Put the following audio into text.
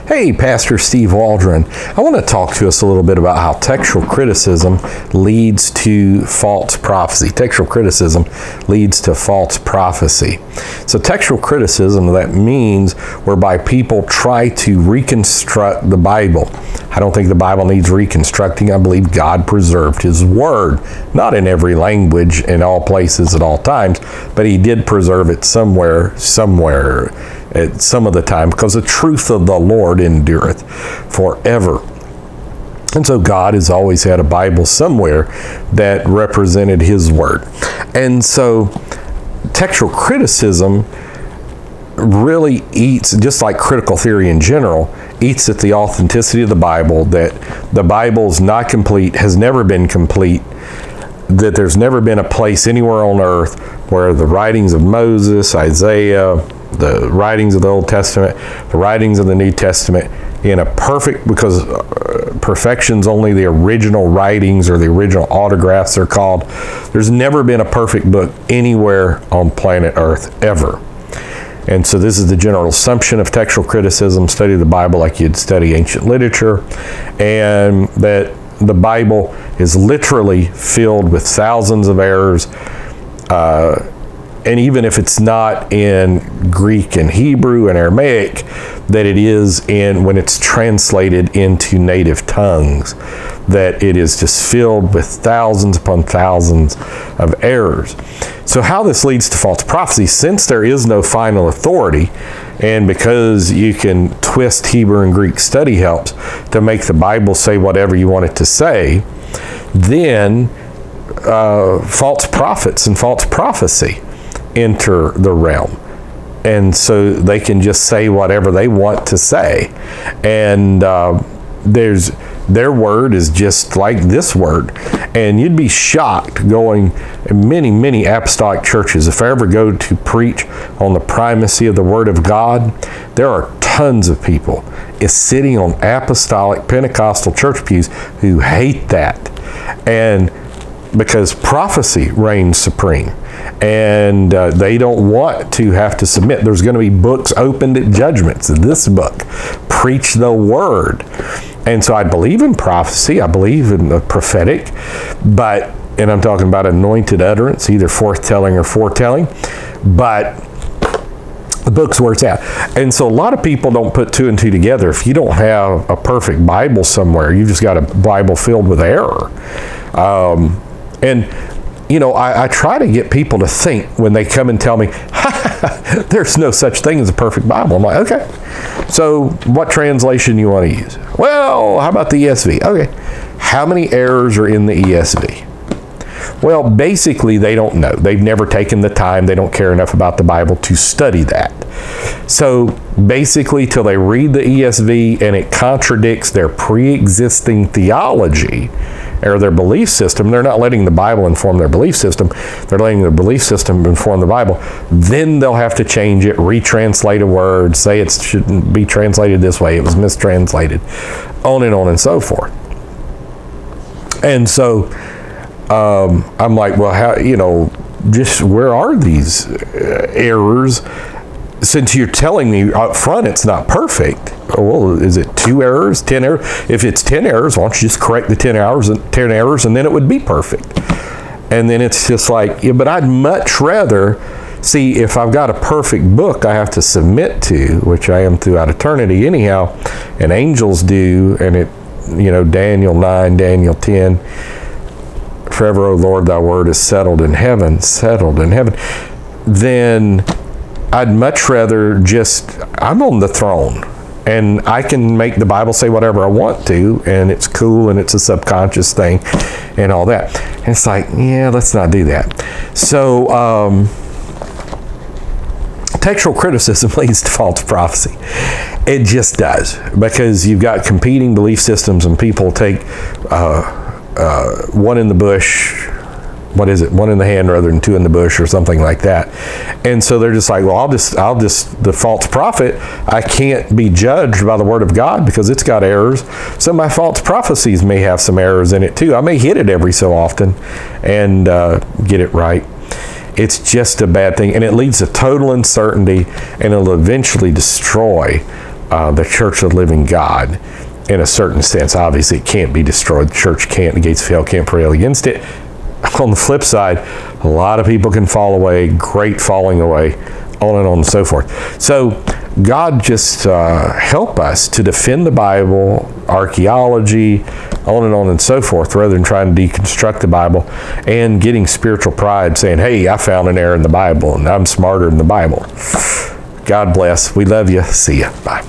Hey, Pastor Steve Waldron. I want to talk to us a little bit about how textual criticism leads to false prophecy. Textual criticism leads to false prophecy. So textual criticism, that means whereby people try to reconstruct the Bible. I don't think the Bible needs reconstructing. I believe God preserved His Word, not in every language, in all places, at all times, but He did preserve it somewhere, at some of the time, because the truth of the Lord endureth forever. And so God has always had a Bible somewhere that represented His Word. And so textual criticism really eats, just like critical theory in general, eats at the authenticity of the Bible, that the Bible is not complete, has never been complete, that there's never been a place anywhere on earth where the writings of Moses, Isaiah, the writings of the Old Testament, the writings of the New Testament, in a perfect, because perfection's only the original writings or the original autographs they're called. There's never been a perfect book anywhere on planet Earth, ever. And so this is the general assumption of textual criticism: study the Bible like you'd study ancient literature, and that the Bible is literally filled with thousands of errors, and even if it's not in Greek and Hebrew and Aramaic, that it is in, when it's translated into native tongues, that it is just filled with thousands upon thousands of errors. So how this leads to false prophecy, since there is no final authority, and because you can twist Hebrew and Greek study helps to make the Bible say whatever you want it to say, then false prophets and false prophecy enter the realm. And so they can just say whatever they want to say. And their word is just like this word. And you'd be shocked going in many, many apostolic churches. If I ever go to preach on the primacy of the Word of God, there are tons of people sitting on apostolic Pentecostal church pews who hate that. And because prophecy reigns supreme, and they don't want to have to submit. There's going to be books opened at judgments. This book, preach the word. And so I believe in prophecy. I believe in the prophetic, and I'm talking about anointed utterance, either forthtelling or foretelling, but the book's where it's at. And so a lot of people don't put two and two together. If you don't have a perfect Bible somewhere, you've just got a Bible filled with error. I try to get people to think when they come and tell me, there's no such thing as a perfect Bible. I'm like, okay, so what translation you want to use? Well, how about the ESV? Okay, how many errors are in the ESV? Well, basically, they don't know. They've never taken the time. They don't care enough about the Bible to study that. So basically, till they read the ESV and it contradicts their pre-existing theology or their belief system, they're not letting the Bible inform their belief system. They're letting the belief system inform the Bible. Then they'll have to change it, retranslate a word, say it shouldn't be translated this way, it was mistranslated, on and so forth. And so I'm like, well, how, just where are these errors? Since you're telling me up front it's not perfect, well, is it 2 errors, 10 errors? If it's 10 errors, why don't you just correct the 10 errors, and then it would be perfect. And then it's just like, yeah, but I'd much rather see, if I've got a perfect book I have to submit to, which I am throughout eternity anyhow, and angels do, and it, Daniel 9, Daniel 10, forever, O Lord, thy word is settled in heaven, then I'd much rather I'm on the throne, and I can make the Bible say whatever I want to, and it's cool, and it's a subconscious thing, and all that. And it's like, yeah, let's not do that. So, textual criticism leads to false prophecy. It just does, because you've got competing belief systems, and people take one in the bush, one in the hand rather than 2 in the bush, or something like that. And so they're just like, well, I'll just the false prophet, I can't be judged by the Word of God because it's got errors. So my false prophecies may have some errors in it too. I may hit it every so often and get it right. It's just a bad thing, and it leads to total uncertainty, and it'll eventually destroy the church of the living God in a certain sense. Obviously, it can't be destroyed. The church can't, the gates of hell can't prevail against it. On the flip side, a lot of people can fall away, great falling away, on and so forth. So God just help us to defend the Bible, archaeology, on and so forth, rather than trying to deconstruct the Bible and getting spiritual pride, saying, hey, I found an error in the Bible and I'm smarter than the Bible. God bless. We love you. See ya. Bye.